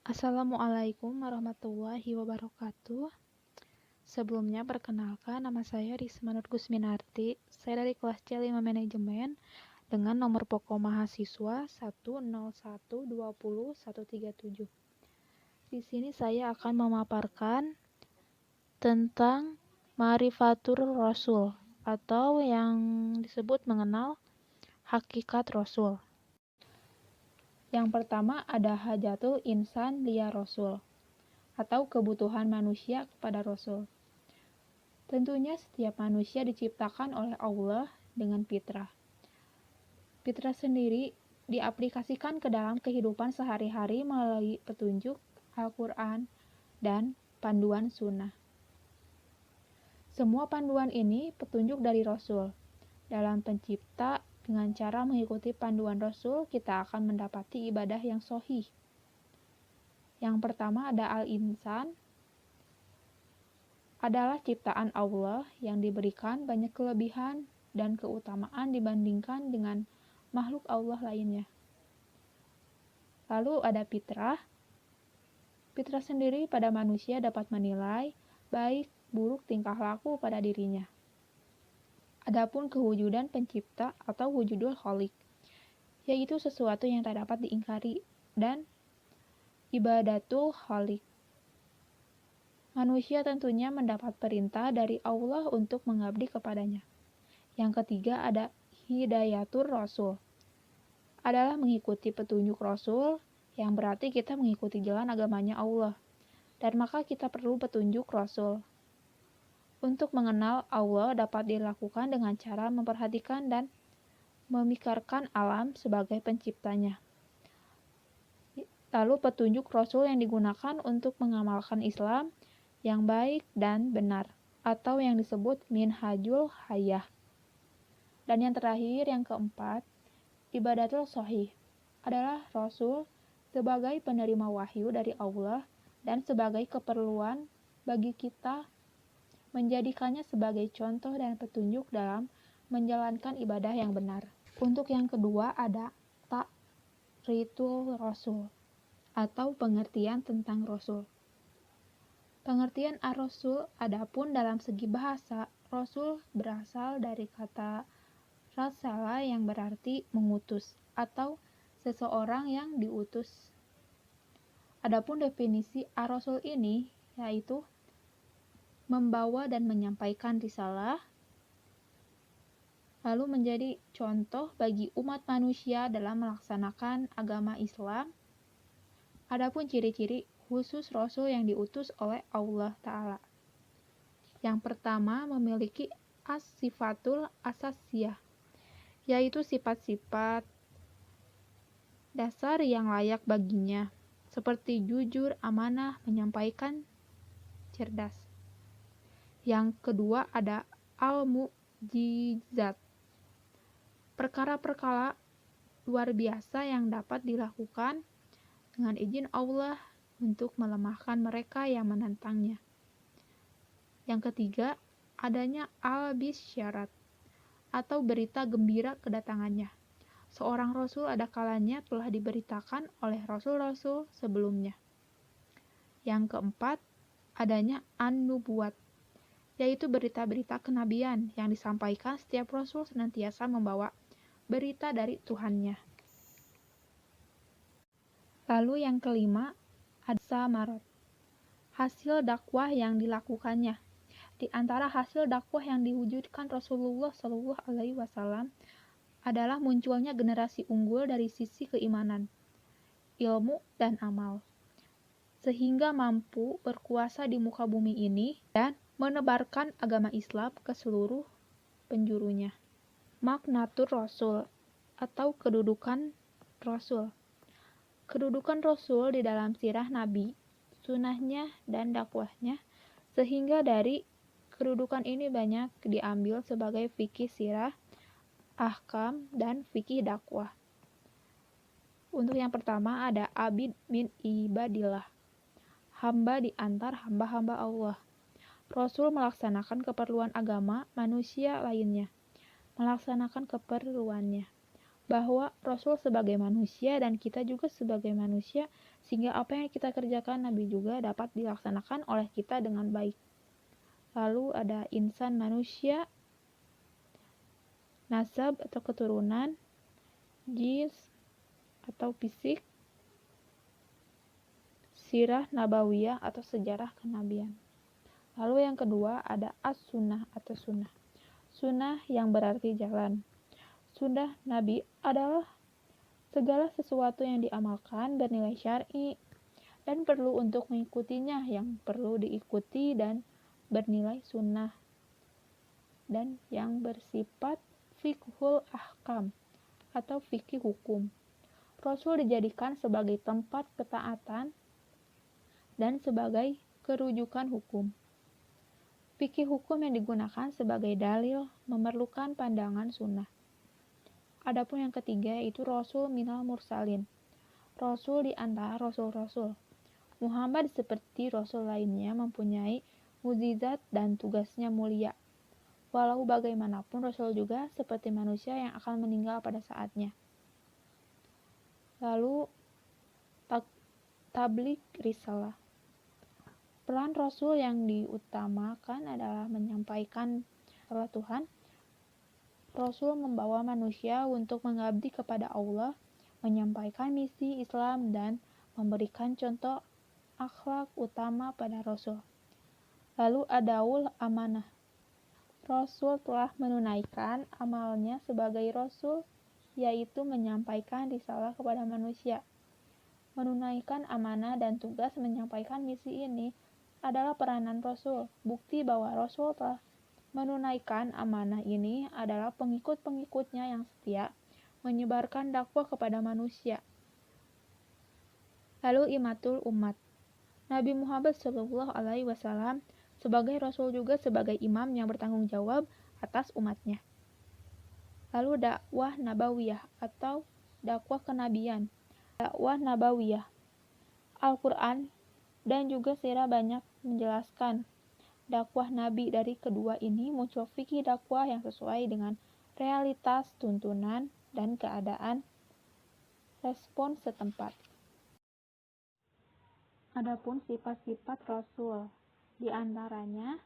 Assalamualaikum warahmatullahi wabarakatuh. Sebelumnya perkenalkan, nama saya Risma Nur Gusminarti. Saya dari kelas C5 Manajemen dengan nomor pokok mahasiswa 101200137. Di sini saya akan memaparkan tentang Ma'rifatur Rasul atau yang disebut mengenal hakikat Rasul. Yang pertama ada hajatul insan liya Rasul atau kebutuhan manusia kepada Rasul. Tentunya setiap manusia diciptakan oleh Allah dengan fitrah. Fitrah sendiri diaplikasikan ke dalam kehidupan sehari-hari melalui petunjuk Al-Quran dan panduan sunnah. Semua panduan ini petunjuk dari Rasul. Dalam pencipta, dengan cara mengikuti panduan Rasul, kita akan mendapati ibadah yang sahih. Yang pertama ada Al-Insan, adalah ciptaan Allah yang diberikan banyak kelebihan dan keutamaan dibandingkan dengan makhluk Allah lainnya. Lalu ada fitrah. Fitrah sendiri pada manusia dapat menilai baik buruk tingkah laku pada dirinya. Adapun kewujudan pencipta atau wujudul khaliq, yaitu sesuatu yang tak dapat diingkari, dan ibadatul khaliq. Manusia tentunya mendapat perintah dari Allah untuk mengabdi kepadanya. Yang ketiga ada hidayatur rasul. Adalah mengikuti petunjuk Rasul, yang berarti kita mengikuti jalan agamanya Allah. Dan maka kita perlu petunjuk Rasul. Untuk mengenal Allah dapat dilakukan dengan cara memperhatikan dan memikirkan alam sebagai penciptanya. Lalu petunjuk Rasul yang digunakan untuk mengamalkan Islam yang baik dan benar, atau yang disebut minhajul hayah. Dan yang terakhir, yang keempat, ibadatul shahih adalah Rasul sebagai penerima wahyu dari Allah dan sebagai keperluan bagi kita menjadikannya sebagai contoh dan petunjuk dalam menjalankan ibadah yang benar. Untuk yang kedua ada ta'ritul Rasul atau pengertian tentang Rasul. Pengertian ar-Rasul adapun dalam segi bahasa, Rasul berasal dari kata rasala yang berarti mengutus atau seseorang yang diutus. Adapun definisi ar-Rasul ini yaitu membawa dan menyampaikan risalah, lalu menjadi contoh bagi umat manusia dalam melaksanakan agama Islam. Adapun ciri-ciri khusus Rasul yang diutus oleh Allah Ta'ala. Yang pertama memiliki as-sifatul asasiyah, yaitu sifat-sifat dasar yang layak baginya, seperti jujur, amanah, menyampaikan, cerdas. Yang kedua ada al-mu'jizat, perkara-perkara luar biasa yang dapat dilakukan dengan izin Allah untuk melemahkan mereka yang menentangnya. Yang ketiga, adanya al-bisyarat atau berita gembira kedatangannya. Seorang Rasul ada kalanya telah diberitakan oleh Rasul-Rasul sebelumnya. Yang keempat, adanya an-nubuwat, yaitu berita-berita kenabian yang disampaikan setiap Rasul senantiasa membawa berita dari Tuhannya. Lalu yang kelima, ada samarat, hasil dakwah yang dilakukannya. Di antara hasil dakwah yang diwujudkan Rasulullah SAW adalah munculnya generasi unggul dari sisi keimanan, ilmu, dan amal, sehingga mampu berkuasa di muka bumi ini dan menebarkan agama Islam ke seluruh penjurunya. Maknatur Rasul atau kedudukan Rasul. Kedudukan Rasul di dalam sirah Nabi, sunnahnya, dan dakwahnya, sehingga dari kedudukan ini banyak diambil sebagai fikih sirah, ahkam, dan fikih dakwah. Untuk yang pertama ada abid min ibadillah, hamba di antar hamba-hamba Allah. Rasul melaksanakan keperluan agama manusia lainnya, melaksanakan keperluannya. bahwa Rasul sebagai manusia dan kita juga sebagai manusia, sehingga apa yang kita kerjakan Nabi juga dapat dilaksanakan oleh kita dengan baik. Lalu ada insan manusia, nasab atau keturunan, jins atau fisik, sirah nabawiyah atau sejarah kenabian. Lalu yang kedua ada as-sunnah atau sunnah. Sunnah yang berarti jalan. Sunnah Nabi adalah segala sesuatu yang diamalkan bernilai syar'i dan perlu untuk mengikutinya, yang perlu diikuti dan bernilai sunnah, dan yang bersifat fiqhul ahkam atau fikih hukum. Rasul dijadikan sebagai tempat ketaatan dan sebagai kerujukan hukum. Fikih hukum yang digunakan sebagai dalil memerlukan pandangan sunnah. Adapun yang ketiga yaitu Rasul minal mursalin. Rasul di antara rasul-rasul. Muhammad seperti rasul lainnya mempunyai mukjizat dan tugasnya mulia. Walau bagaimanapun Rasul juga seperti manusia yang akan meninggal pada saatnya. Lalu tabligh risalah. Peran Rasul yang diutamakan adalah menyampaikan risalah Tuhan. Rasul membawa manusia untuk mengabdi kepada Allah, menyampaikan misi Islam dan memberikan contoh akhlak utama pada Rasul. Lalu adaul amanah. Rasul telah menunaikan amalnya sebagai Rasul, yaitu menyampaikan risalah kepada manusia. Menunaikan amanah dan tugas menyampaikan misi ini adalah peranan Rasul. Bukti bahwa Rasul telah menunaikan amanah ini adalah pengikut-pengikutnya yang setia menyebarkan dakwah kepada manusia. Lalu imatul umat. Nabi Muhammad SAW sebagai Rasul juga sebagai imam yang bertanggung jawab atas umatnya. Lalu dakwah nabawiyah atau dakwah kenabian. Dakwah nabawiyah. Al-Quran dan juga sirah banyak menjelaskan dakwah Nabi. Dari kedua ini muncul fikih dakwah yang sesuai dengan realitas, tuntunan, dan keadaan respon setempat. Adapun sifat-sifat Rasul, di antaranya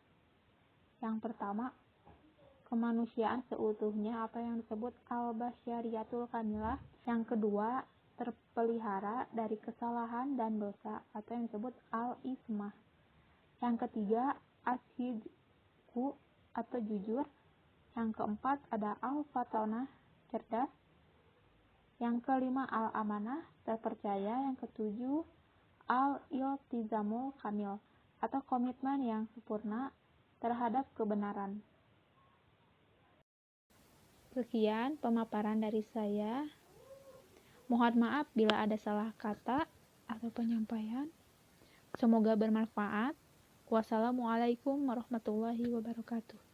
yang pertama, kemanusiaan seutuhnya atau yang disebut al-basyariyatul kamilah. Yang kedua, terpelihara dari kesalahan dan dosa atau yang disebut al-ismah. Yang ketiga, asyidku atau jujur. Yang keempat ada al-fatonah, cerdas. Yang kelima al-amanah, terpercaya. Yang ketujuh al-iltizamul kamil atau komitmen yang sempurna terhadap kebenaran. Sekian pemaparan dari saya. Mohon maaf bila ada salah kata atau penyampaian. Semoga bermanfaat. Wassalamualaikum warahmatullahi wabarakatuh.